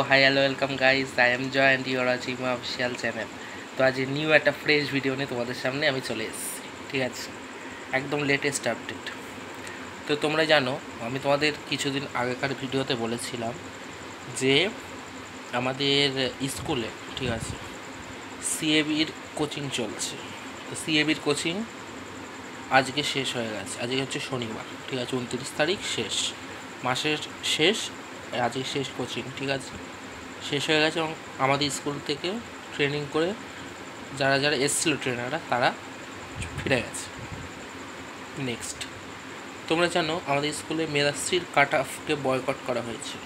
High hello welcome guys, I am Joy and your watching my official channel. তো আজ new একটা fresh video নিয়ে তোমাদের সামনে আমি চলে এসেছি। ঠিক আছে, একদম লেটেস্ট আপডেট। তো তোমরা জানো, আমি তোমাদের কিছুদিন আগেকার ভিডিওতে বলেছিলাম যে আমাদের স্কুলে, ঠিক আছে, সিএবির কোচিং চলছে। তো সিএবির কোচিং আজকে শেষ হয়ে গেছে। আজকে হচ্ছে শনিবার, ঠিক আছে, 29 তারিখ শেষ, মাসের শেষ। আজকে শেষ কোচিং, ঠিক আছে, শেষ হয়ে গেছে। এবং আমাদের স্কুল থেকে ট্রেনিং করে যারা যারা এসেছিলো ট্রেনাররা, তারা ফিরে গেছে। নেক্সট, তোমরা জানো আমাদের স্কুলে মেধাশ্রীর কাট অফকে বয়কট করা হয়েছিল,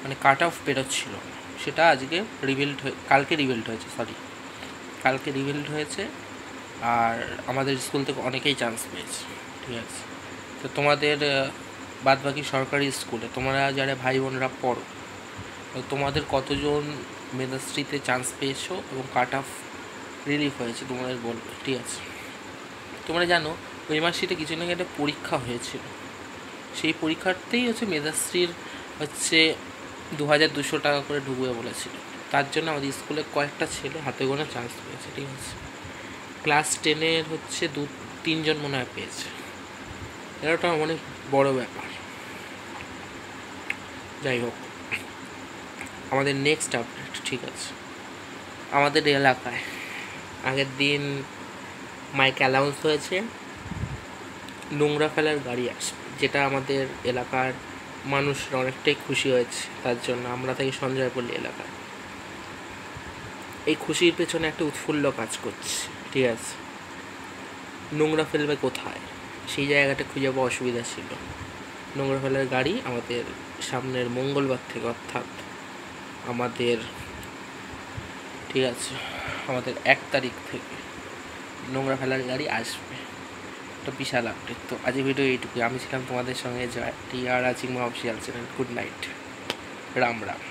মানে কাট অফ বেরোচ্ছিল, সেটা আজকে কালকে রিভিল্ড হয়েছে। আর আমাদের স্কুল থেকে অনেকেই চান্স পেয়েছে, ঠিক আছে। তো তোমাদের বাদবাকি সরকারি স্কুলে তোমরা যারা ভাই বোনরা পড়ো, তোমাদের কতজন মেধাশ্রীতে চান্স পেয়েছো এবং কাট অফ রিলিফ হয়েছে তোমাদের বলবে, ঠিক আছে। তোমরা জানো ওই মার্কশিটে কিছু না একটা পরীক্ষা হয়েছিল, সেই পরীক্ষাতেই হচ্ছে মেধাশ্রীর হচ্ছে 2200 টাকা করে ঢুকবে বলেছিল। তার জন্য আমাদের স্কুলে কয়েকটা ছেলে হাতে গোনা চান্স পেয়েছে, ঠিক আছে। ক্লাস 10-এর হচ্ছে 2-3 জন মনে হয় পেয়েছে। এটা একটা অনেক বড় ব্যাপার। যাই হোক, আমাদের নেক্সট আপডেট, ঠিক আছে, আমাদের এলাকায় আগের দিন মাইক অ্যানাউন্স হয়েছে নোংরা ফেলার গাড়ি আসবে, যেটা আমাদের এলাকার মানুষরা অনেকটাই খুশি হয়েছে। তার জন্য আমরা থাকি সঞ্জয়পল্লী এলাকায়। এই খুশির পেছনে একটা উৎফুল্ল কাজ করছে, ঠিক আছে। নোংরা ফেলবে কোথায়, সেই জায়গাটা খুঁজে পাওয়া অসুবিধা ছিল। নোংরা ফেলার গাড়ি আমাদের সামনের মঙ্গলবার থেকে, অর্থাৎ আমাদের, ঠিক আছে, আমাদের 1 তারিখ থেকে নোংরা ফেলার গাড়ি আসবে। একটা বিশাল আপডেট। তো আজকের ভিডিও এইটুকুই। আমি ছিলাম তোমাদের সঙ্গে Joy, TR watching my official channel. Good night, Ram Ram.